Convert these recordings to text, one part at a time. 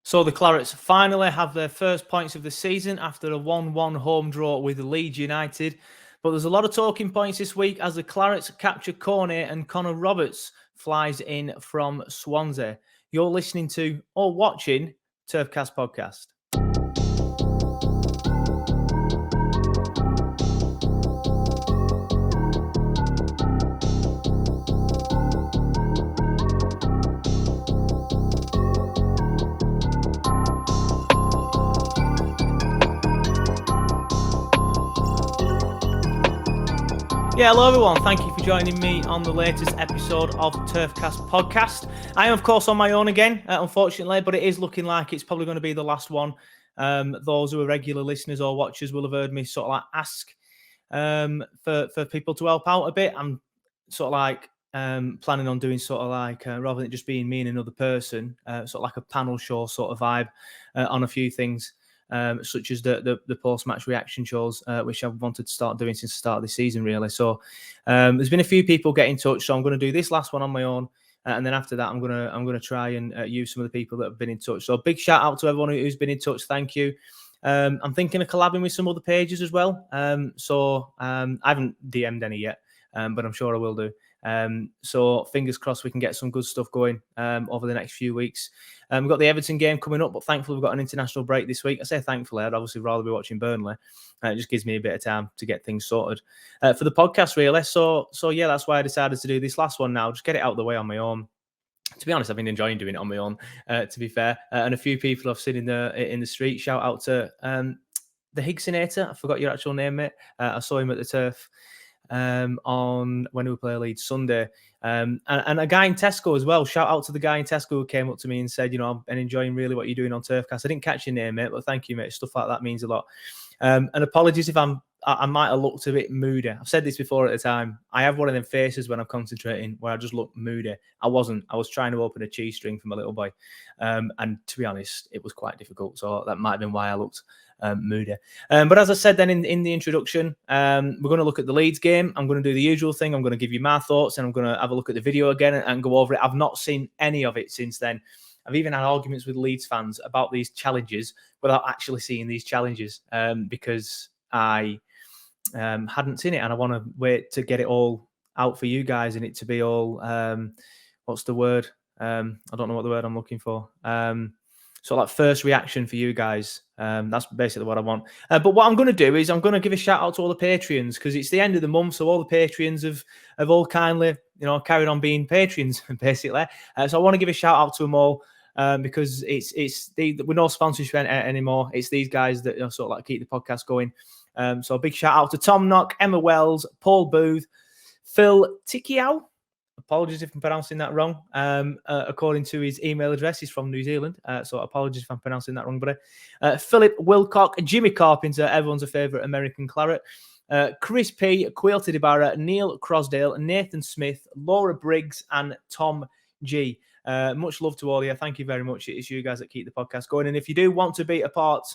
So the Clarets finally have their first points of the season after a 1-1 home draw with Leeds United. But there's a lot of talking points this week as the Clarets capture Cornet and Connor Roberts flies in from Swansea. You're listening to or watching TurfCast Podcast. Yeah, hello everyone. Thank you for joining me on the latest episode of TurfCast Podcast. I am, of course, on my own again, unfortunately, but it is looking like it's probably going to be the last one. Those who are regular listeners or watchers will have heard me sort of like ask for people to help out a bit. I'm sort of like planning on doing sort of like, rather than just being me and another person, sort of like a panel show sort of vibe on a few things. Such as the post-match reaction shows, which I've wanted to start doing since the start of the season, really. So there's been a few people get in touch, so I'm going to do this last one on my own, and then after that, I'm gonna try and use some of the people that have been in touch. So big shout out to everyone who's been in touch. Thank you. I'm thinking of collabing with some other pages as well. So I haven't DM'd any yet, but I'm sure I will do. So fingers crossed we can get some good stuff going over the next few weeks. We've got the Everton game coming up, but thankfully we've got an international break this week. I say thankfully, I'd obviously rather be watching Burnley. It just gives me a bit of time to get things sorted for the podcast, really. So yeah, that's why I decided to do this last one now. Just get it out of the way on my own. To be honest, I've been enjoying doing it on my own, to be fair. And a few people I've seen in the street. Shout out to the Higsinator. I forgot your actual name, mate. I saw him at the turf on when we play Leeds Sunday, and a guy in Tesco as well. Shout out to the guy in Tesco who came up to me and said, you know, I'm enjoying really what you're doing on TurfCast. I didn't catch your name, mate, but thank you, mate. Stuff like that means a lot. And apologies if I might have looked a bit moody. I've said this before at the time. I have one of them faces when I'm concentrating where I just look moody. I wasn't. I was trying to open a cheese string for my little boy, and to be honest, it was quite difficult. So that might have been why I looked moody. But as I said then in the introduction, we're going to look at the Leeds game. I'm going to do the usual thing. I'm going to give you my thoughts and I'm going to have a look at the video again and go over it. I've not seen any of it since then. I've even had arguments with Leeds fans about these challenges without actually seeing these challenges because I hadn't seen it and I want to wait to get it all out for you guys and it to be all, what's the word? I don't know what the word I'm looking for. So like first reaction for you guys. That's basically what I want. But what I'm going to do is I'm going to give a shout out to all the Patreons because it's the end of the month. So all the Patreons have all kindly, you know, carried on being Patreons basically. So I want to give a shout out to them all because we're no sponsorship anymore. It's these guys that, you know, sort of like keep the podcast going. So a big shout out to Tom Knock, Emma Wells, Paul Booth, Phil Tikiao. Apologies if I'm pronouncing that wrong. According to his email address, he's from New Zealand. So apologies if I'm pronouncing that wrong, buddy. Philip Wilcock, Jimmy Carpenter, everyone's a favourite American Claret. Chris P, Quilted Ibarra, Neil Crosdale, Nathan Smith, Laura Briggs, and Tom G. Much love to all of you. Thank you very much. It's you guys that keep the podcast going. And if you do want to be a part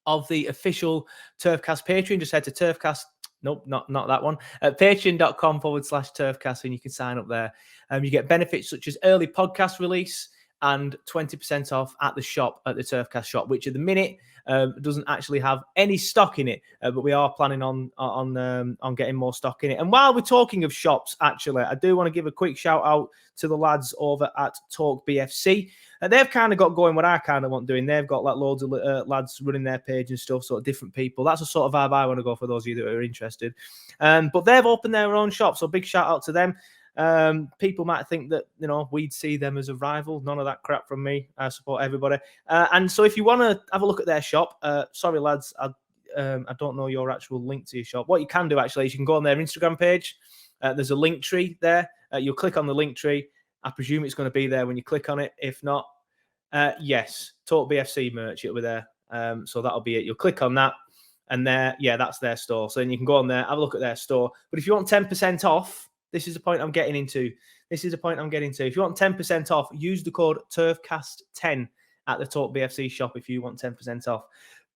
of the official TurfCast Patreon, just head to TurfCast. Nope, not that one. At patreon.com/TurfCast, and you can sign up there. You get benefits such as early podcast release and 20% off at the shop, at the TurfCast shop, which at the minute doesn't actually have any stock in it, but we are planning on getting more stock in it. And while we're talking of shops, actually, I do want to give a quick shout out to the lads over at Talk BFC. They've kind of got going what I kind of want doing. They've got like loads of lads running their page and stuff, sort of different people. That's the sort of vibe I want to go for those of you that are interested. But they've opened their own shop, so big shout out to them. People might think that, you know, we'd see them as a rival. None of that crap from me. I support everybody. And so if you want to have a look at their shop, sorry lads, I don't know your actual link to your shop. What you can do actually is you can go on their Instagram page. There's a link tree there. You'll click on the link tree. I presume it's going to be there when you click on it. If not, yes, Talk BFC merch, it'll be there. So that'll be it. You'll click on that. And there, yeah, that's their store. So then you can go on there, have a look at their store. But if you want 10% off, this is the point I'm getting into. If you want 10% off, use the code TurfCast10 at the Talk BFC shop if you want 10% off.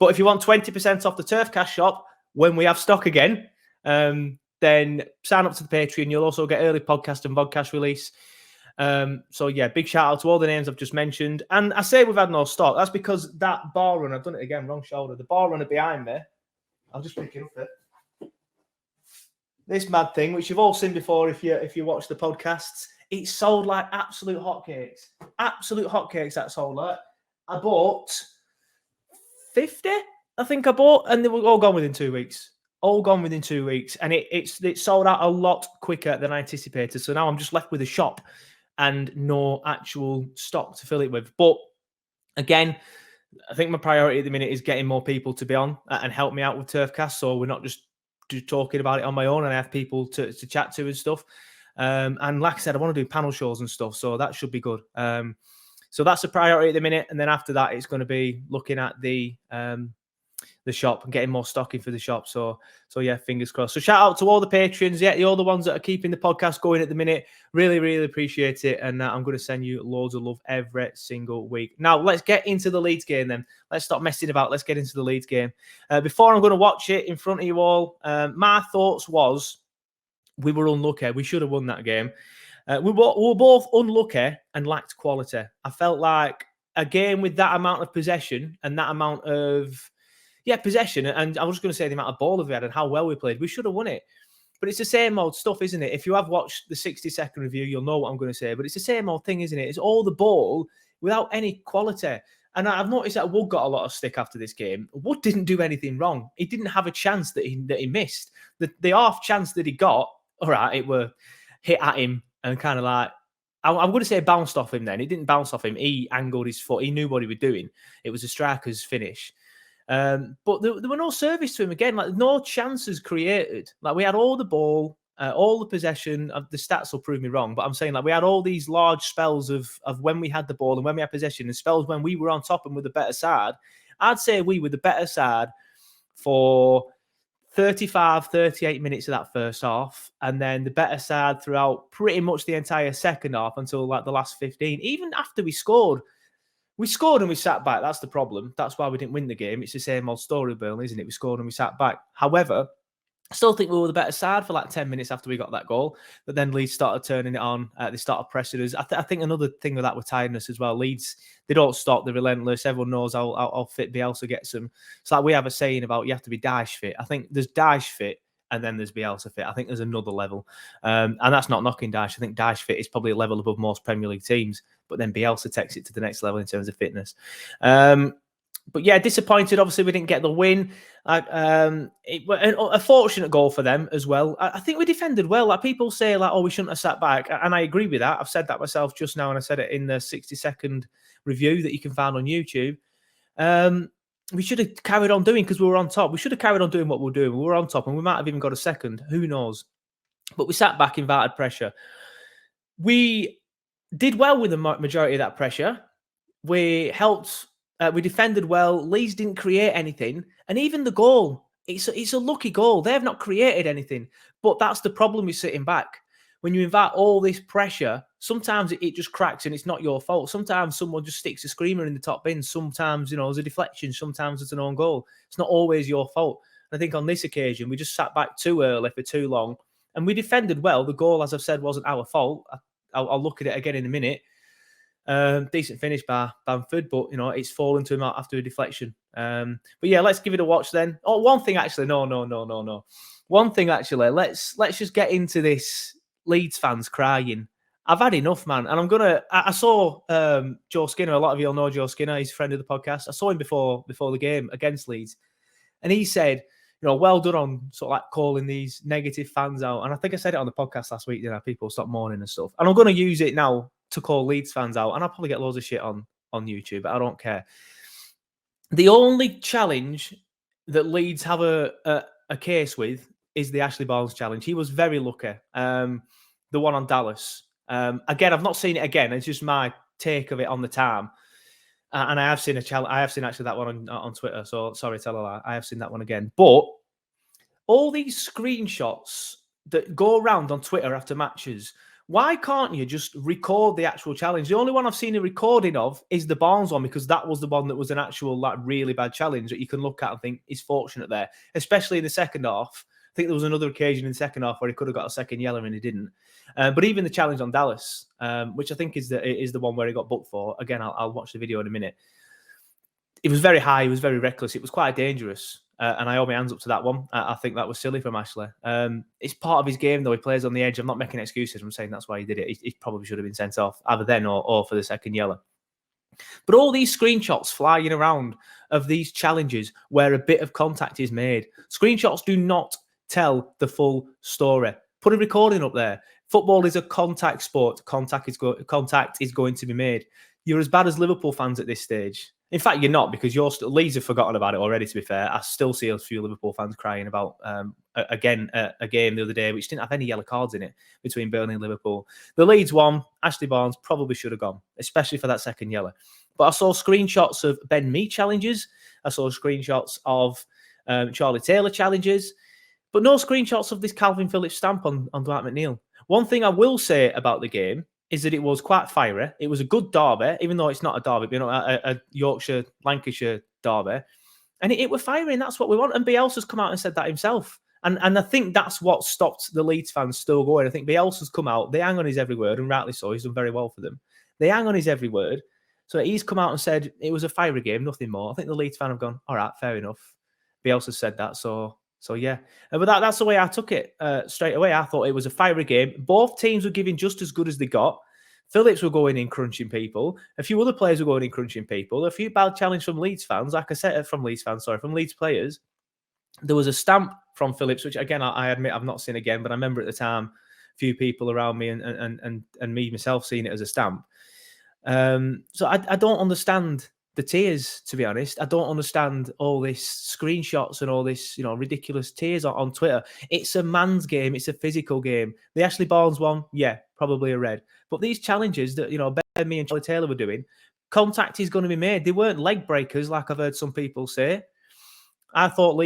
But if you want 20% off the TurfCast shop, when we have stock again, then sign up to the Patreon. You'll also get early podcast and vodcast release. So yeah, big shout out to all the names I've just mentioned. And I say we've had no stock. That's because that bar runner, I've done it again, wrong shoulder. The bar runner behind me, I'll just pick it up there. This mad thing, which you've all seen before if you watch the podcasts, it sold like absolute hotcakes. Absolute hotcakes that sold like. I bought 50, I think I bought, and they were all gone within 2 weeks. All gone within 2 weeks. And it sold out a lot quicker than I anticipated. So now I'm just left with a shop and no actual stock to fill it with. But again, I think my priority at the minute is getting more people to be on and help me out with TurfCast. So we're not just talking about it on my own, and I have people to chat to and stuff. And like I said, I want to do panel shows and stuff, so that should be good. So that's a priority at the minute, and then after that, it's going to be looking at the shop and getting more stock in for the shop. So yeah, fingers crossed. So shout out to all the patrons, yeah, all the ones that are keeping the podcast going at the minute. Really, really appreciate it, and I'm going to send you loads of love every single week. Now let's get into the Leeds game. Then let's stop messing about. Let's get into the Leeds game. Before I'm going to watch it in front of you all, my thoughts was we were unlucky. We should have won that game. We were both unlucky and lacked quality. I felt like a game with that amount of possession and that amount of possession, and I was just going to say the amount of ball we had and how well we played, we should have won it. But it's the same old stuff, isn't it? If you have watched the 60-second review, you'll know what I'm going to say. But it's the same old thing, isn't it? It's all the ball without any quality. And I've noticed that Wood got a lot of stick after this game. Wood didn't do anything wrong. He didn't have a chance that he missed. The half chance that he got, all right, it were hit at him and kind of like, I'm going to say bounced off him then. It didn't bounce off him. He angled his foot. He knew what he was doing. It was a striker's finish. But there were no service to him again. Like no chances created. Like we had all the ball, all the possession. The stats will prove me wrong, but I'm saying like we had all these large spells of when we had the ball and when we had possession, and spells when we were on top and with the better side. I'd say we were the better side for 35, 38 minutes of that first half, and then the better side throughout pretty much the entire second half until like the last 15. Even after we scored. We scored and we sat back. That's the problem. That's why we didn't win the game. It's the same old story, Burnley, isn't it? We scored and we sat back. However, I still think we were the better side for like 10 minutes after we got that goal. But then Leeds started turning it on. They started pressing us. I think another thing with that with tiredness as well. Leeds, they don't stop. They're relentless. Everyone knows how fit Bielsa gets them. It's like we have a saying about you have to be Dyche fit. I think there's Dyche fit and then there's Bielsa fit. I think there's another level. And that's not knocking Dyche. I think Dyche fit is probably a level above most Premier League teams. But then Bielsa takes it to the next level in terms of fitness. But yeah, disappointed. Obviously, we didn't get the win. A fortunate goal for them as well. I think we defended well. Like people say, like, oh, we shouldn't have sat back. And I agree with that. I've said that myself just now, and I said it in the 60-second review that you can find on YouTube. We should have carried on doing because we were on top. We should have carried on doing what we were doing. We were on top, and we might have even got a second. Who knows? But we sat back, invited pressure. We did well with the majority of that pressure. We helped. We defended well. Leeds didn't create anything. And even the goal, it's a lucky goal. They have not created anything. But that's the problem with sitting back. When you invite all this pressure, sometimes it just cracks and it's not your fault. Sometimes someone just sticks a screamer in the top bin. Sometimes, there's a deflection. Sometimes it's an own goal. It's not always your fault. And I think on this occasion, we just sat back too early for too long. And we defended well. The goal, as I've said, wasn't our fault. I'll look at it again in a minute. Decent finish by Bamford, but it's fallen to him out after a deflection. But yeah, let's give it a watch then. Oh, one thing actually, no. One thing actually, let's just get into this. Leeds fans crying. I've had enough, man. And I saw Joe Skinner. A lot of you all know Joe Skinner. He's a friend of the podcast. I saw him before the game against Leeds, and he said, well done on sort of like calling these negative fans out. And I think I said it on the podcast last week, people stop mourning and stuff. And I'm going to use it now to call Leeds fans out. And I'll probably get loads of shit on YouTube, but I don't care. The only challenge that Leeds have a case with is the Ashley Barnes challenge. He was very lucky. The one on Dallas. Again, I've not seen it again. It's just my take of it on the time. And I have seen I have seen actually that one on Twitter. So sorry, tell a lie. I have seen that one again. But all these screenshots that go around on Twitter after matches, why can't you just record the actual challenge? The only one I've seen a recording of is the Barnes one, because that was the one that was an actual really bad challenge that you can look at and think is fortunate there, especially in the second half I think there was another occasion in the second half where he could have got a second yellow and he didn't. But even the challenge on Dallas, which I think is the one where he got booked for. Again, I'll watch the video in a minute. It was very high. It was very reckless. It was quite dangerous. And I hold my hands up to that one. I think that was silly from Ashley. It's part of his game, though. He plays on the edge. I'm not making excuses. I'm saying that's why he did it. He probably should have been sent off either then or for the second yellow. But all these screenshots flying around of these challenges where a bit of contact is made. Screenshots do not tell the full story. Put a recording up there. Football is a contact sport. Contact is going to be made. You're as bad as Liverpool fans at this stage. In fact, you're not, because Leeds have forgotten about it already, to be fair. I still see a few Liverpool fans crying about, a game the other day, which didn't have any yellow cards in it between Burnley and Liverpool. The Leeds one, Ashley Barnes probably should have gone, especially for that second yellow. But I saw screenshots of Ben Mee challenges. I saw screenshots of Charlie Taylor challenges, but no screenshots of this Calvin Phillips stamp on Dwight McNeil. One thing I will say about the game is that it was quite fiery. It was a good derby, even though it's not a derby, a Yorkshire, Lancashire derby. And it was fiery, and that's what we want. And Bielsa's come out and said that himself. And I think that's what stopped the Leeds fans still going. I think Bielsa's come out, they hang on his every word, and rightly so, he's done very well for them. They hang on his every word. So he's come out and said it was a fiery game, nothing more. I think the Leeds fan have gone, all right, fair enough. Bielsa said that, so yeah. But that's the way I took it straight away. I thought it was a fiery game. Both teams were giving just as good as they got. Phillips were going in crunching people. A few other players were going in crunching people. A few bad challenges from Leeds fans, from Leeds players. There was a stamp from Phillips, which again, I admit I've not seen again, but I remember at the time a few people around me and me myself seeing it as a stamp. So I don't understand the tears, to be honest. I don't understand all this screenshots and all this, ridiculous tears on Twitter. It's a man's game. It's a physical game. The Ashley Barnes one, yeah, probably a red. But these challenges that, Ben Mee and Charlie Taylor were doing, contact is going to be made. They weren't leg breakers, like I've heard some people say. I thought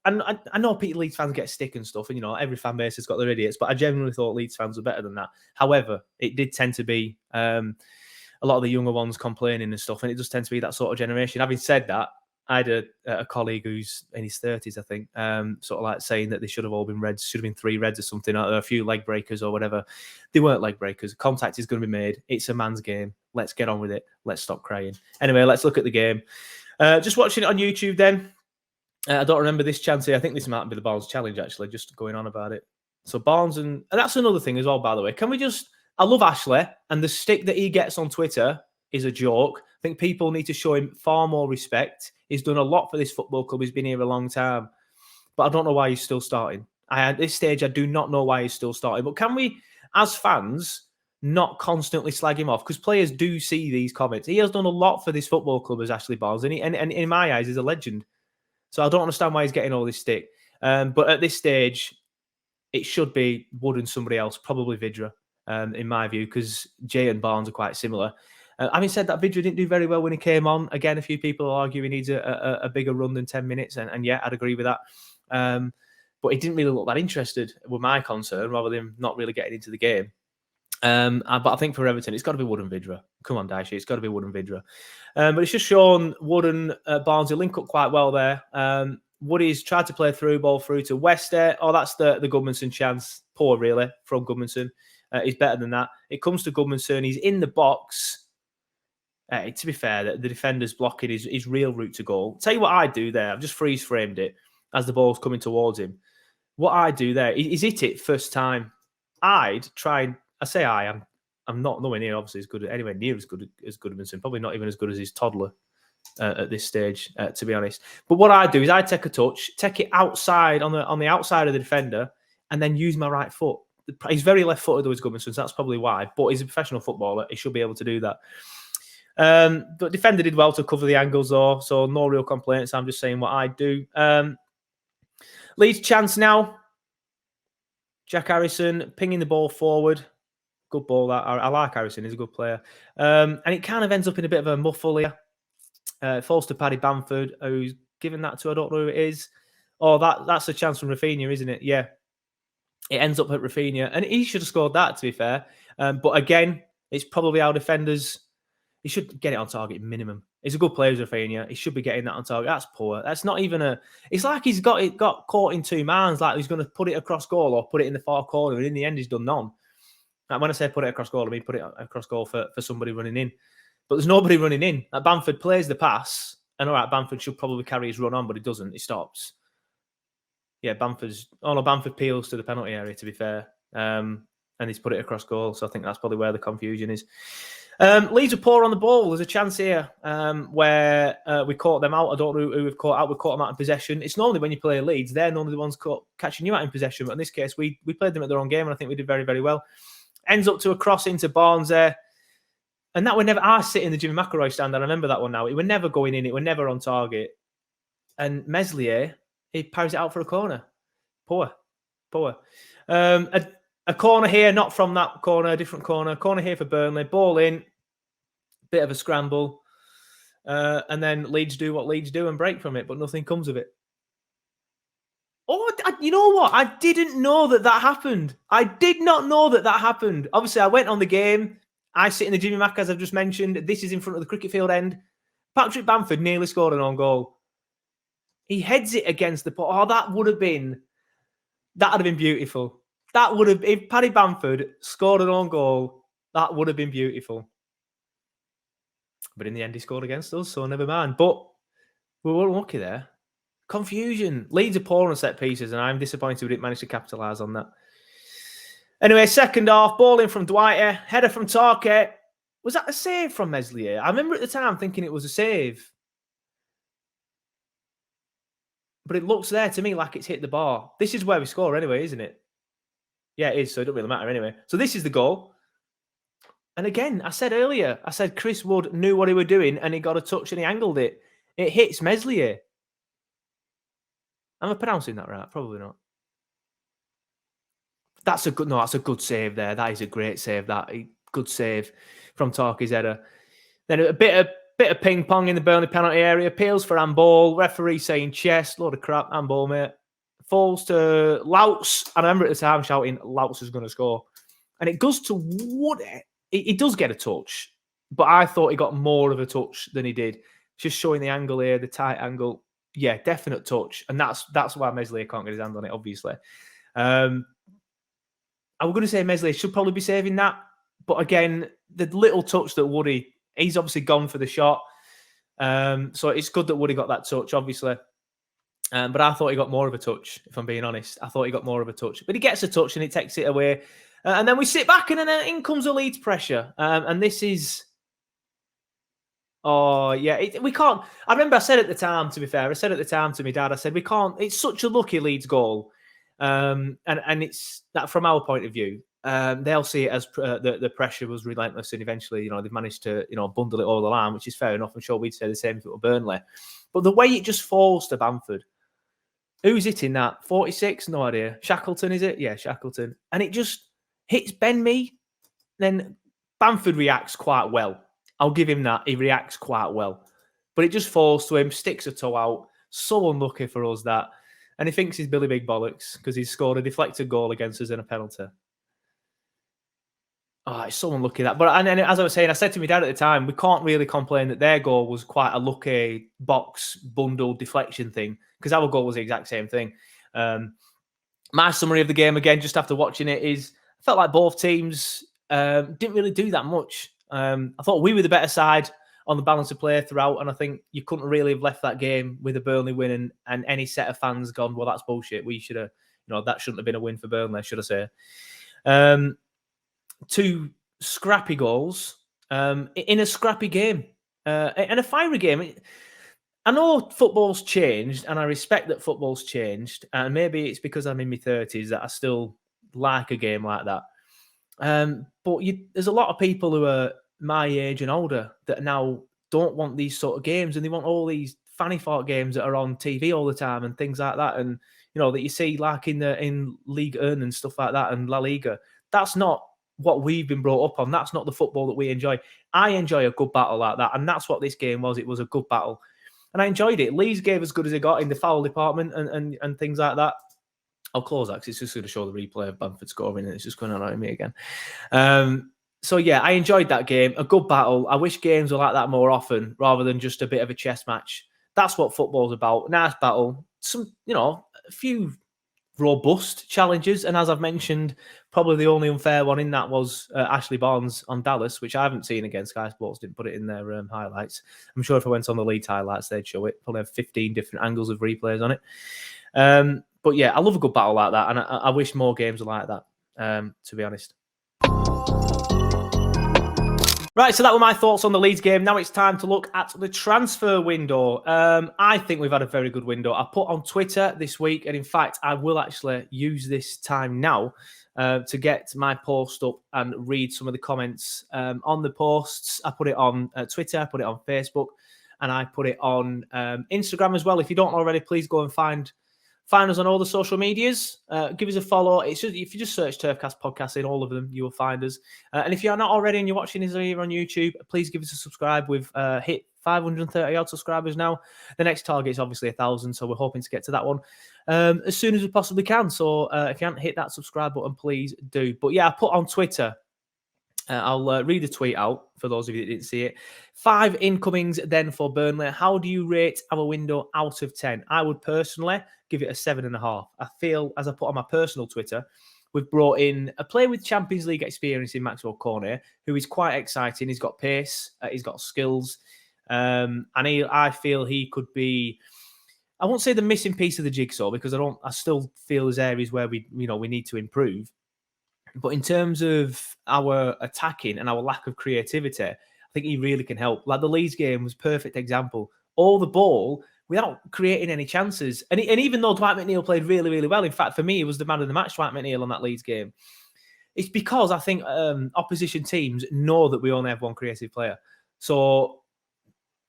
I know Leeds fans get stick and stuff, and every fan base has got their idiots, but I genuinely thought Leeds fans were better than that. However, it did tend to be a lot of the younger ones complaining and stuff, and it does tend to be that sort of generation. Having said that, I had a colleague who's in his 30s, I think, sort of like saying that they should have all been reds, should have been 3 reds or something, or a few leg breakers or whatever. They weren't leg breakers. Contact is going to be made. It's a man's game. Let's get on with it. Let's stop crying. Anyway, let's look at the game. Just watching it on YouTube then. I don't remember this chance here. I think this might be the Barnes challenge, actually, just going on about it. So Barnes, and that's another thing as well, by the way. I love Ashley, and the stick that he gets on Twitter is a joke. I think people need to show him far more respect. He's done a lot for this football club. He's been here a long time. But I don't know why he's still starting. At this stage, I do not know why he's still starting. But can we, as fans, not constantly slag him off? Because players do see these comments. He has done a lot for this football club as Ashley Barnes, and in my eyes, he's a legend. So I don't understand why he's getting all this stick. But at this stage, it should be Wood and somebody else, probably Vidra, in my view, because Jay and Barnes are quite similar. Having said that, Vidra didn't do very well when he came on. Again, a few people argue he needs a bigger run than 10 minutes, and yeah, I'd agree with that. But he didn't really look that interested, with my concern, rather than not really getting into the game. But I think for Everton, it's got to be Wood and Vidra. Come on, Daishi, it's got to be Wood and Vidra. But it's just shown Wood and Barnes, they link up quite well there. Woody's tried to play ball through to Wester. Oh, that's the Goodmanson chance. Poor, really, from Goodmanson. He's better than that. It comes to Goodmanson. He's in the box. To be fair, the defender's blocking his real route to goal. Tell you what I do there. I've just freeze framed it as the ball's coming towards him. What I do there is hit it first time. I'd try and I'm not nowhere near obviously as good, anywhere near as good as Goodmanson. Probably not even as good as his toddler at this stage, to be honest. But what I do is I take a touch, take it outside on the outside of the defender, and then use my right foot. He's very left-footed though, as Goodmanson, so that's probably why. But he's a professional footballer; he should be able to do that. But defender did well to cover the angles though, so no real complaints. I'm just saying what I do. Leeds chance now. Jack Harrison pinging the ball forward. Good ball. That I like Harrison. He's a good player. And it kind of ends up in a bit of a muffle here. Falls to Paddy Bamford, who's given that to, I don't know who it is. Oh, that's a chance from Rafinha, isn't it? Yeah. It ends up at Rafinha. And he should have scored that, to be fair. But again, it's probably our defenders. He should get it on target minimum. He's a good player, Rafinha. He should be getting that on target. That's poor. That's not even a. It's like he's got caught in two minds. Like he's going to put it across goal or put it in the far corner, and in the end, he's done none. Like when I say put it across goal, I mean put it across goal for somebody running in. But there's nobody running in. Like Bamford plays the pass, and all right, Bamford should probably carry his run on, but he doesn't. He stops. Yeah, Bamford peels to the penalty area. To be fair, and he's put it across goal. So I think that's probably where the confusion is. Leeds are poor on the ball. There's a chance here where we caught them out. I don't know who we've caught out. We caught them out in possession. It's normally when you play Leeds, they're normally the ones catching you out in possession. But in this case, we played them at their own game, and I think we did very, very well. Ends up to a cross into Barnes there. And that would never... I sit in the Jimmy McElroy stand, and I remember that one now. It were never going in. It were never on target. And Meslier, he parries it out for a corner. Poor. A corner here, not from that corner, a different corner. Corner here for Burnley. Ball in. Bit of a scramble. And then Leeds do what Leeds do and break from it, but nothing comes of it. Oh, you know what? I didn't know that happened. I did not know that happened. Obviously, I went on the game. I sit in the Jimmy Mac, as I've just mentioned. This is in front of the cricket field end. Patrick Bamford nearly scored an own goal. He heads it against the... Oh, that would have been beautiful. That would have... If Paddy Bamford scored an own goal, that would have been beautiful. But in the end, he scored against us, so never mind. But we weren't lucky there. Confusion. Leeds are poor on set pieces, and I'm disappointed we didn't manage to capitalise on that. Anyway, second half, ball in from Dwight, header from Tarkett. Was that a save from Meslier? I remember at the time thinking it was a save. But it looks there to me like it's hit the bar. This is where we score anyway, isn't it? Yeah, it is, so it doesn't really matter anyway. So this is the goal. And again, I said earlier, Chris Wood knew what he was doing and he got a touch and he angled it. It hits Meslier. Am I pronouncing that right? Probably not. That's a good save there. That is a great save. Good save from Tarky's header. Then a bit of ping pong in the Burnley penalty area. Appeals for handball. Referee saying chest. Load of crap. Handball, mate. Falls to Louts. I remember at the time shouting, Louts is going to score. And it goes to Wood. He does get a touch, but I thought he got more of a touch than he did. Just showing the angle here, the tight angle. Yeah, definite touch. And that's why Meslier can't get his hand on it, obviously. I was going to say Meslier should probably be saving that. But again, the little touch that Woody, he's obviously gone for the shot. So it's good that Woody got that touch, obviously. But I thought he got more of a touch, if I'm being honest. I thought he got more of a touch. But he gets a touch and he takes it away. And then we sit back and then in comes a Leeds pressure. And this is... Oh, yeah. We can't... I remember I said at the time, to be fair, to my dad, I said, we can't... It's such a lucky Leeds goal. And it's that from our point of view, they'll see it as the pressure was relentless and eventually, they've managed to, bundle it over the line, which is fair enough. I'm sure we'd say the same if it were Burnley. But the way it just falls to Bamford, who's hitting that? 46? No idea. Shackleton, is it? Yeah, Shackleton. And it just hits Ben Mee. Then Bamford reacts quite well. I'll give him that. He reacts quite well. But it just falls to him, sticks a toe out. So unlucky for us that. And he thinks he's Billy Big Bollocks because he's scored a deflected goal against us in a penalty. Oh, it's so unlucky that. But and as I was saying, I said to my dad at the time, we can't really complain that their goal was quite a lucky box bundle deflection thing because our goal was the exact same thing. My summary of the game, again, just after watching it, is I felt like both teams didn't really do that much. I thought we were the better side on the balance of play throughout, and I think you couldn't really have left that game with a Burnley win and any set of fans gone, well, that's bullshit. We should have, that shouldn't have been a win for Burnley, should I say. Two scrappy goals in a scrappy game and a fiery game. I know football's changed, and I respect that football's changed, and maybe it's because I'm in my 30s that I still like a game like that. But there's a lot of people who are my age and older that now don't want these sort of games, and they want all these fanny fart games that are on TV all the time and things like that, and that you see like in Ligue 1 and stuff like that and La Liga. That's not what we've been brought up on. That's not the football that we enjoy. I enjoy a good battle like that, and that's what this game was. It was a good battle, and I enjoyed it. Leeds gave as good as they got in the foul department and things like that. I'll close that because it's just going to show the replay of Bamford scoring, and it's just going to annoy me again. So yeah, I enjoyed that game. A good battle. I wish games were like that more often, rather than just a bit of a chess match. That's what football's about. Nice battle. Some, a few robust challenges. And as I've mentioned, probably the only unfair one in that was Ashley Barnes on Dallas, which I haven't seen again. Sky Sports didn't put it in their highlights. I'm sure if I went on the Leeds highlights, they'd show it. Probably have 15 different angles of replays on it. But yeah, I love a good battle like that. And I wish more games were like that, to be honest. Right, so that were my thoughts on the Leeds game. Now it's time to look at the transfer window. I think we've had a very good window. I put on Twitter this week, and in fact, I will actually use this time now to get my post up and read some of the comments on the posts. I put it on Twitter, I put it on Facebook, and I put it on Instagram as well. If you don't already, please go and find us on all the social medias. Give us a follow. It's just, if you just search TurfCast Podcast in all of them, you will find us. And if you're not already and you're watching us here on YouTube, please give us a subscribe. We've hit 530 odd subscribers now. The next target is obviously 1,000, so we're hoping to get to that one as soon as we possibly can. So if you haven't hit that subscribe button, please do. But yeah, I put on Twitter. I'll read the tweet out for those of you that didn't see it. 5 incomings then for Burnley. How do you rate our window out of 10? I would personally give it a 7.5. I feel, as I put on my personal Twitter, we've brought in a player with Champions League experience in Maxwell Cornet, who is quite exciting. He's got pace, he's got skills, and I feel he could be, I won't say the missing piece of the jigsaw, because I still feel there's areas where we need to improve. But in terms of our attacking and our lack of creativity, I think he really can help. Like the Leeds game was a perfect example. All the ball without creating any chances. And even though Dwight McNeil played really, really well, in fact, for me, he was the man of the match, Dwight McNeil, on that Leeds game. It's because I think opposition teams know that we only have one creative player. So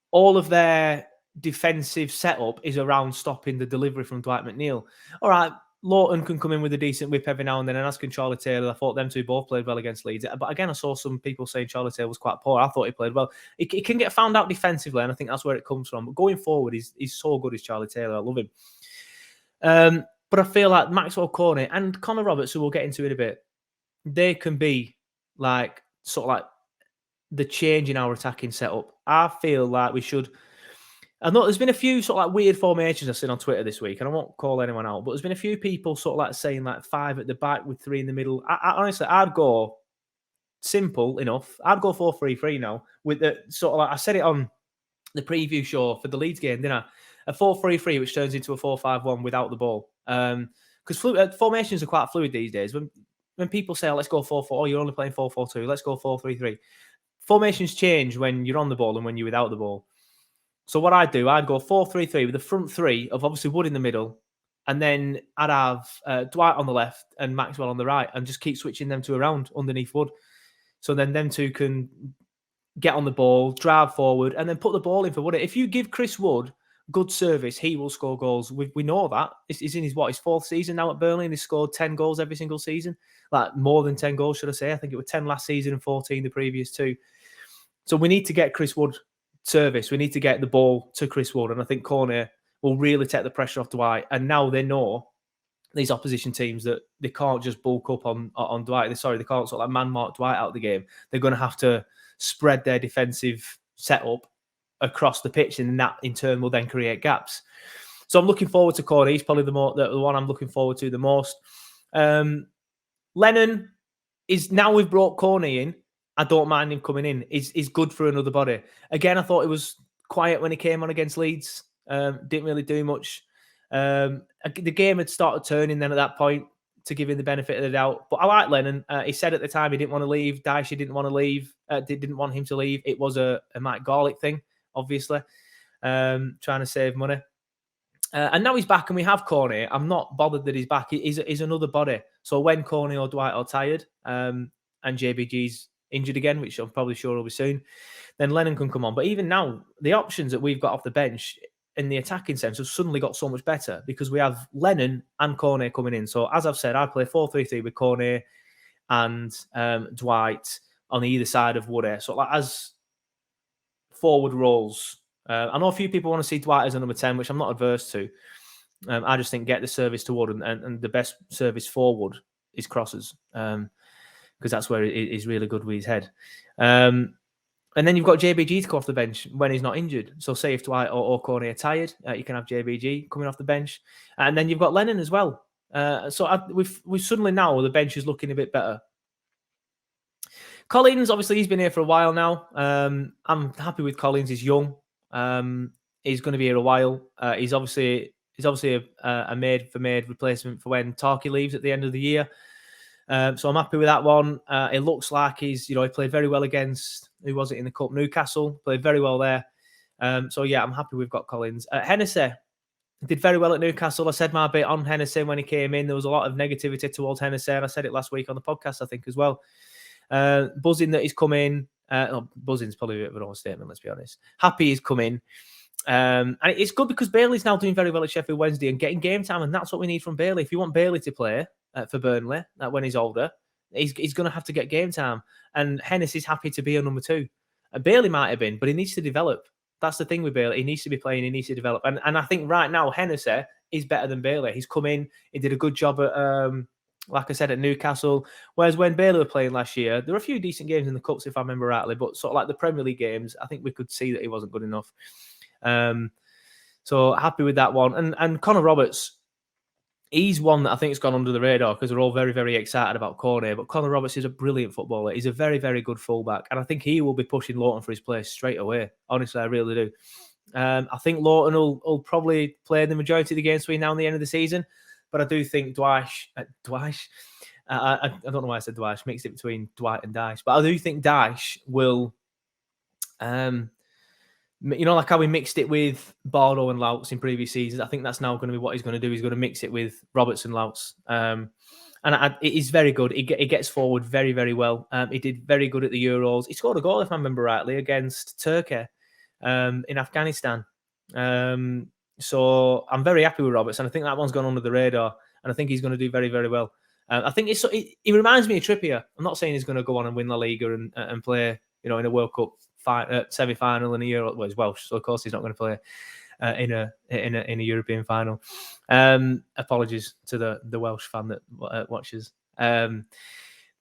all of their defensive setup is around stopping the delivery from Dwight McNeil. All right, Lawton can come in with a decent whip every now and then, and as can Charlie Taylor. I thought them two both played well against Leeds. But again, I saw some people saying Charlie Taylor was quite poor. I thought he played well. He can get found out defensively, and I think that's where it comes from. But going forward, he's so good as Charlie Taylor. I love him. But I feel like Maxwell Cornet and Connor Roberts, who we'll get into in a bit, they can be like sort of like the change in our attacking setup. I feel like we should. I know there's been a few sort of like weird formations I've seen on Twitter this week, and I won't call anyone out, but there's been a few people sort of like saying like 5 at the back with 3 in the middle. I honestly, I'd go simple enough. I'd go 4-3-3 now with the sort of like, I said it on the preview show for the Leeds game, didn't I? A 4-3-3, which turns into a 4-5-1 without the ball. Because formations are quite fluid these days. When people say, oh, let's go 4-4, oh, you're only playing 4-4-2, let's go 4-3-3. Formations change when you're on the ball and when you're without the ball. So what I'd do, I'd go 4-3-3 with the front 3 of obviously Wood in the middle, and then I'd have Dwight on the left and Maxwell on the right, and just keep switching them two around underneath Wood. So then them two can get on the ball, drive forward, and then put the ball in for Wood. If you give Chris Wood good service, he will score goals. We know that. He's in his 4th season now at Burnley, and he's scored 10 goals every single season. Like more than 10 goals, should I say. I think it was 10 last season and 14 the previous 2. So we need to get Chris Wood service. We need to get the ball to Chris Wood, and I think Cornet will really take the pressure off Dwight. And now they know, these opposition teams, that they can't just bulk up on Dwight. They can't sort of like man mark Dwight out of the game. They're going to have to spread their defensive setup across the pitch, and that in turn will then create gaps. So I'm looking forward to Cornet. He's probably the one I'm looking forward to the most. Lennon is, now we've brought Cornet in, I don't mind him coming in. He's good for another body. Again, I thought it was quiet when he came on against Leeds. Didn't really do much. The game had started turning then at that point, to give him the benefit of the doubt. But I like Lennon. He said at the time he didn't want to leave. Dyche didn't want to leave. Didn't want him to leave. It was a Mike Garlick thing, obviously, trying to save money. And now he's back, and we have Cornet. I'm not bothered that he's back. He's another body. So when Cornet or Dwight are tired, and JBG's injured again, which I'm probably sure will be soon, then Lennon can come on. But even now, the options that we've got off the bench in the attacking sense have suddenly got so much better, because we have Lennon and Cornet coming in. So as I've said, I'd play 4-3-3 with Cornet and Dwight on either side of Wood. So like as forward roles. I know a few people want to see Dwight as a number 10, which I'm not adverse to. I just think get the service to Wood, and the best service forward is crosses. because that's where he's really good with his head. And then you've got JBG to come off the bench when he's not injured. So say if Dwight or Cornet are tired, you can have JBG coming off the bench. And then you've got Lennon as well. We've suddenly now the bench is looking a bit better. Collins, obviously, he's been here for a while now. I'm happy with Collins. He's young. He's going to be here a while. He's obviously a made replacement for when Tarky leaves at the end of the year. So I'm happy with that one. It looks like he played very well against, who was it in the Cup? Newcastle. Played very well there. So yeah, I'm happy we've got Collins. Hennessy did very well at Newcastle. I said my bit on Hennessy when he came in. There was a lot of negativity towards Hennessy, and I said it last week on the podcast, I think, as well. Buzzing that he's come in. Buzzing's probably a bit of an overstatement, let's be honest. Happy he's come in. And it's good because Bailey's now doing very well at Sheffield Wednesday and getting game time, and that's what we need from Bailey. If you want Bailey to play for Burnley when he's older, he's going to have to get game time. And Hennessy's happy to be a number 2. Bailey might have been, but he needs to develop. That's the thing with Bailey. He needs to be playing. He needs to develop. And I think right now Hennessy is better than Bailey. He's come in. He did a good job at, like I said, at Newcastle. Whereas when Bailey were playing last year, there were a few decent games in the Cups, if I remember rightly. But sort of like the Premier League games, I think we could see that he wasn't good enough. So happy with that one. And Connor Roberts, he's one that I think has gone under the radar because we're all very, very excited about Cornet. But Connor Roberts is a brilliant footballer. He's a very, very good fullback. And I think he will be pushing Lawton for his place straight away. Honestly, I really do. I think Lawton will probably play the majority of the games between now and the end of the season. But I do think Dwight, I don't know why I said Dwight, mixed it between Dwight and Dyche. But I do think Dyche will, like how we mixed it with Brough and Louts in previous seasons. I think that's now going to be what he's going to do. He's going to mix it with Roberts and Louts. And it is very good. He gets forward very, very well. He did very good at the Euros. He scored a goal, if I remember rightly, against Turkey in Afghanistan. So I'm very happy with Roberts, and I think that one's gone under the radar, and I think he's going to do very, very well. I think he reminds me of Trippier. I'm not saying he's going to go on and win La Liga and play, in a World Cup semi-final in a Euro. Well, he's Welsh, so of course he's not going to play in a European final. Apologies to the Welsh fan that watches.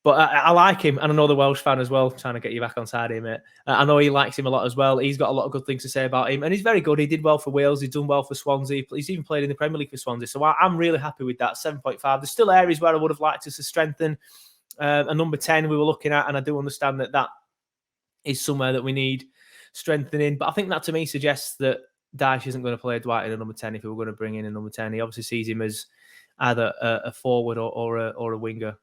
But I like him, and I know the Welsh fan as well. Trying to get you back on side here, mate. I know he likes him a lot as well. He's got a lot of good things to say about him, and he's very good. He did well for Wales. He's done well for Swansea. He's even played in the Premier League for Swansea. So I'm really happy with that. 7.5. There's still areas where I would have liked us to strengthen. A number 10 we were looking at, and I do understand that is somewhere that we need strengthening. But I think that to me suggests that Dyche isn't going to play Dwight in a number 10 if we were going to bring in a number 10. He obviously sees him as either a forward or a winger.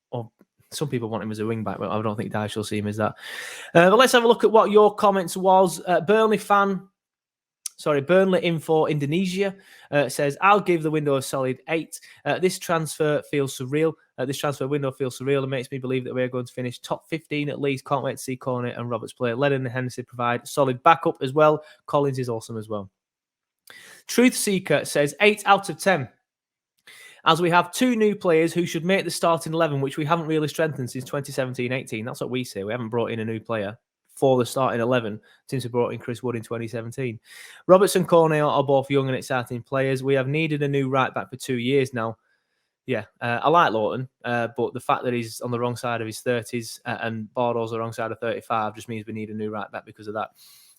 Or some people want him as a wing back, but I don't think Dyche will see him as that. But let's have a look at what your comments was. Burnley Info Indonesia says, I'll give the window a solid 8. This transfer feels surreal. This transfer window feels surreal and makes me believe that we're going to finish top 15 at least. Can't wait to see Cornet and Roberts play. Lennon and Hennessy provide solid backup as well. Collins is awesome as well. Truth Seeker says 8 out of 10. As we have 2 new players who should make the starting 11, which we haven't really strengthened since 2017-18. That's what we say. We haven't brought in a new player for the starting 11 since we brought in Chris Wood in 2017. Roberts and Cornet are both young and exciting players. We have needed a new right back for 2 years now. Yeah, I like Lawton, but the fact that he's on the wrong side of his 30s and Bardow's the wrong side of 35 just means we need a new right back because of that.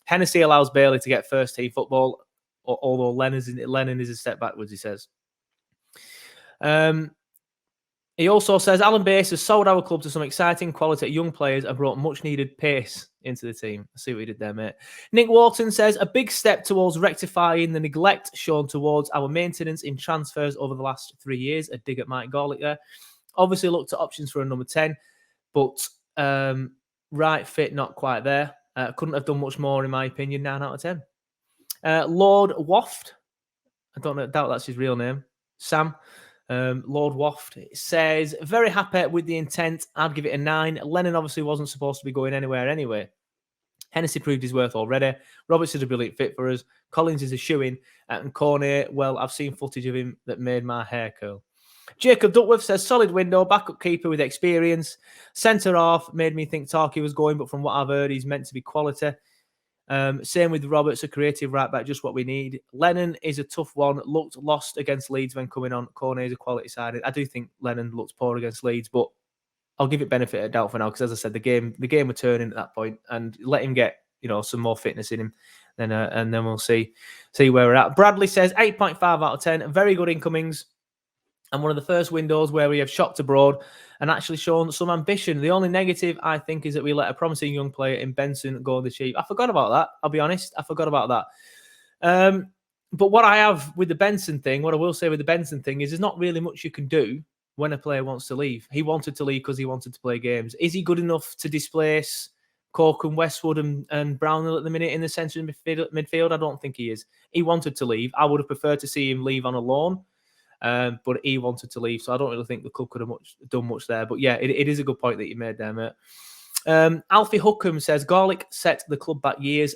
Hennessy allows Bailey to get first team football, although Lennon is a step backwards, he says. He also says, Alan Bass has sold our club to some exciting quality young players and brought much needed pace into the team. I see what he did there, mate. Nick Wharton says, a big step towards rectifying the neglect shown towards our maintenance in transfers over the last 3 years. A dig at Mike Gorlick there. Obviously looked at options for a number 10, but right fit, not quite there. Couldn't have done much more, in my opinion, 9 out of 10. Lord Waft, doubt that's his real name, Sam. Lord Waft says, very happy with the intent. I'd give it a 9. Lennon obviously wasn't supposed to be going anywhere anyway. Hennessy proved his worth already. Roberts is a brilliant fit for us. Collins is a shoo-in. And Cornet, well, I've seen footage of him that made my hair curl. Jacob Duckworth says, solid window, backup keeper with experience. Centre half made me think Tarky was going, but from what I've heard, he's meant to be quality. Same with Roberts, a creative right back, just what we need. Lennon is a tough one. Looked lost against Leeds when coming on. Cornet is a quality side. I do think Lennon looked poor against Leeds, but I'll give it benefit of doubt for now because, as I said, the game were turning at that point, and let him get some more fitness in him, and then we'll see where we're at. Bradley says 8.5 out of 10, very good incomings, and one of the first windows where we have shocked abroad and actually shown some ambition. The only negative, I think, is that we let a promising young player in Benson go the cheap. I forgot about that. I'll be honest. I forgot about that. But what I have with the Benson thing, what I will say with the Benson thing is there's not really much you can do when a player wants to leave. He wanted to leave because he wanted to play games. Is he good enough to displace Cork and Westwood and Brownhill at the minute in the centre of midfield? I don't think he is. He wanted to leave. I would have preferred to see him leave on a loan, but he wanted to leave. So I don't really think the club could have done much there. But yeah, it is a good point that you made there, mate. Alfie Hookham says Garlic set the club back years.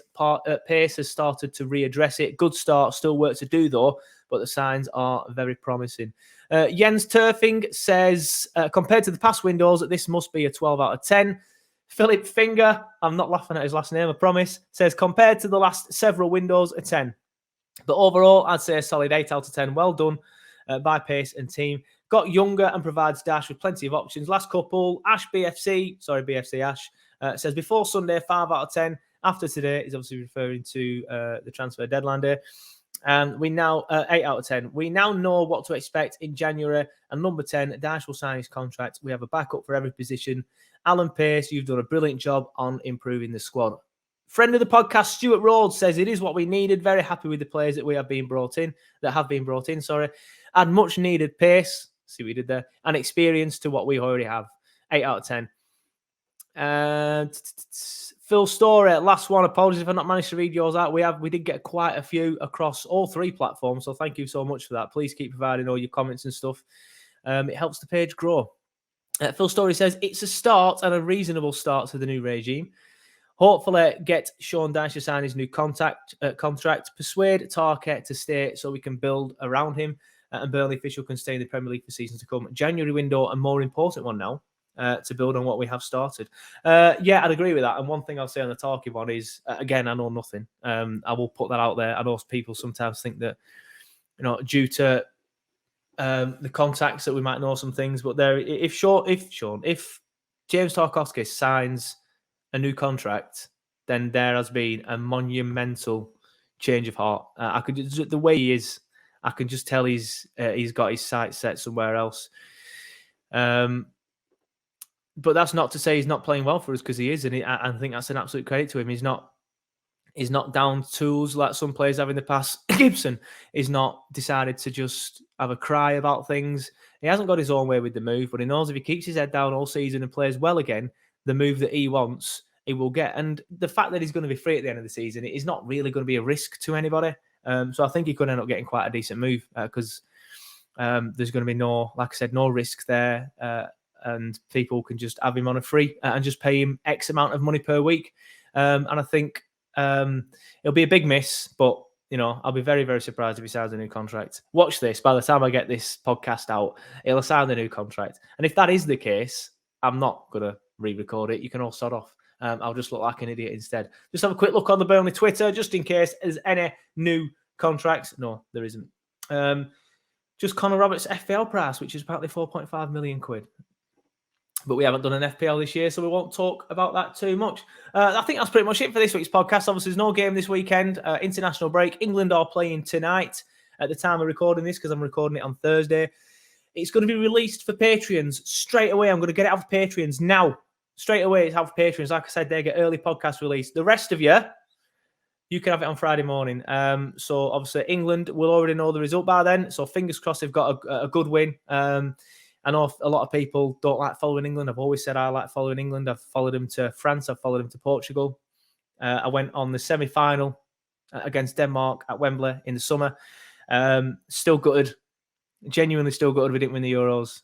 Pace has started to readdress it. Good start, still work to do though, but the signs are very promising. Jens Turfing says compared to the past windows, this must be a 12 out of 10. Philip Finger, I'm not laughing at his last name, I promise, says compared to the last several windows, a 10. But overall, I'd say a solid 8 out of 10. Well done by Pace and team. Got younger and provides Dash with plenty of options. Last couple, BFC Ash, says before Sunday, 5 out of 10. After today, is obviously referring to the transfer deadline day. And we now, 8 out of 10. We now know what to expect in January. And number 10, Dash will sign his contract. We have a backup for every position. Alan Pace, you've done a brilliant job on improving the squad. Friend of the podcast, Stuart Rhodes, says it is what we needed. Very happy with the players that have been brought in. Add much needed pace. See what we did there. And experience to what we already have. 8 out of 10. Phil Story, last one. Apologies if I've not managed to read yours out. We did get quite a few across all 3 platforms. So thank you so much for that. Please keep providing all your comments and stuff. It helps the page grow. Phil Story says it's a start and a reasonable start to the new regime. Hopefully get Sean Dyche to sign his new contract, persuade Tarkett to stay so we can build around him, and Burnley official can stay in the Premier League for seasons to come. January window, a more important one now, to build on what we have started. Yeah, I'd agree with that. And one thing I'll say on the Tarkett one is, again, I know nothing. I will put that out there. I know people sometimes think that, due to the contacts that we might know some things, but if James Tarkowski signs a new contract, then there has been a monumental change of heart. The way he is, I can just tell he's got his sights set somewhere else. But that's not to say he's not playing well for us, because he is, and I think that's an absolute credit to him. He's not down tools like some players have in the past. Gibson is not decided to just have a cry about things. He hasn't got his own way with the move, but he knows if he keeps his head down all season and plays well again, the move that he wants, he will get. And the fact that he's going to be free at the end of the season, it is not really going to be a risk to anybody. So I think he could end up getting quite a decent move because there's going to be no risk there. And people can just have him on a free and just pay him X amount of money per week. And I think it'll be a big miss, but I'll be very, very surprised if he signs a new contract. Watch this. By the time I get this podcast out, he'll sign the new contract. And if that is the case, I'm not going to re-record it. You can all sod off. I'll just look like an idiot instead. Just have a quick look on the Burnley Twitter, just in case there's any new contracts. No, there isn't. Just Connor Roberts' FPL price, which is apparently 4.5 million quid. But we haven't done an FPL this year, so we won't talk about that too much. I think that's pretty much it for this week's podcast. Obviously, there's no game this weekend. International break. England are playing tonight at the time of recording this, because I'm recording it on Thursday. It's going to be released for Patreons straight away. I'm going to get it out for Patreons now. Straight away, it's out for Patreons. Like I said, they get early podcast release. The rest of you can have it on Friday morning. So obviously, England will already know the result by then. So fingers crossed they've got a good win. I know a lot of people don't like following England. I've always said I like following England. I've followed them to France. I've followed them to Portugal. I went on the semi-final against Denmark at Wembley in the summer. Still gutted. Genuinely still gutted we didn't win the Euros.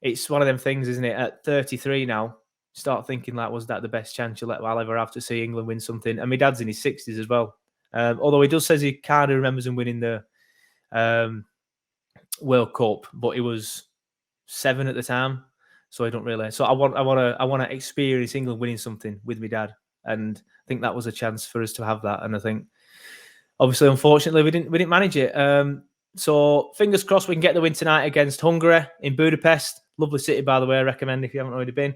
It's one of them things, isn't it? At 33 now, start thinking like, was that the best chance I'll ever have to see England win something? And my dad's in his 60s as well. Although he does says he kind of remembers him winning the World Cup, but he was 7 at the time, so I don't really. So I want to experience England winning something with my dad, and I think that was a chance for us to have that. And I think, obviously, unfortunately, we didn't manage it. So fingers crossed we can get the win tonight against Hungary in Budapest. Lovely city, by the way. I recommend if you haven't already been.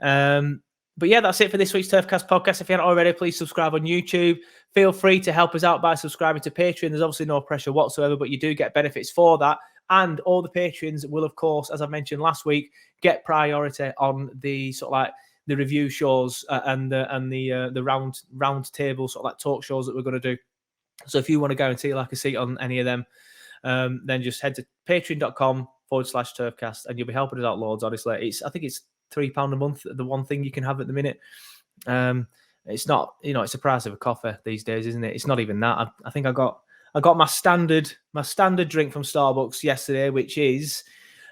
But yeah, that's it for this week's TurfCast podcast. If you haven't already, please subscribe on YouTube. Feel free to help us out by subscribing to Patreon. There's obviously no pressure whatsoever, but you do get benefits for that. And all the patrons will, of course, as I mentioned last week, get priority on the sort of like the review shows and the round table sort of like talk shows that we're going to do. So if you want to guarantee like a seat on any of them, then just head to patreon.com/turfcast and you'll be helping us out loads. Honestly, I think it's £3 a month. The one thing you can have at the minute. It's not, it's the price of a coffee these days, isn't it? It's not even that. I think I got my standard drink from Starbucks yesterday, which is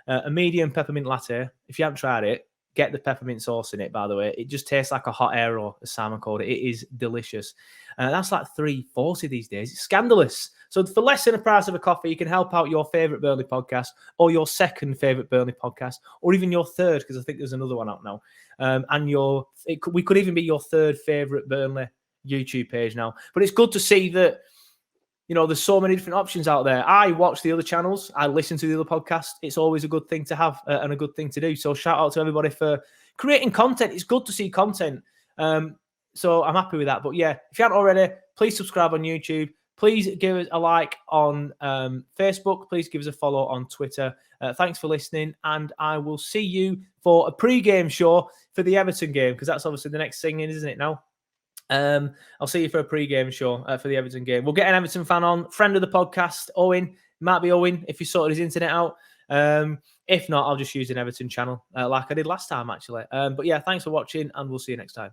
a medium peppermint latte. If you haven't tried it, get the peppermint sauce in it, by the way. It just tastes like a hot aero, as Simon called it. It is delicious. That's like $3.40 these days. It's scandalous. So for less than the price of a coffee, you can help out your favourite Burnley podcast or your second favourite Burnley podcast or even your third, because I think there's another one out now. We could even be your third favourite Burnley YouTube page now. But it's good to see that, there's so many different options out there. I watch the other channels. I listen to the other podcasts. It's always a good thing to have and a good thing to do. So shout out to everybody for creating content. It's good to see content. So I'm happy with that. But yeah, if you haven't already, please subscribe on YouTube. Please give us a like on Facebook. Please give us a follow on Twitter. Thanks for listening. And I will see you for a pre-game show for the Everton game, because that's obviously the next thing, isn't it now? I'll see you for a pre-game show for the Everton game. We'll get an Everton fan on, friend of the podcast, Owen. Might be Owen if he sorted his internet out. If not, I'll just use an Everton channel like I did last time, actually. But yeah, thanks for watching, and we'll see you next time.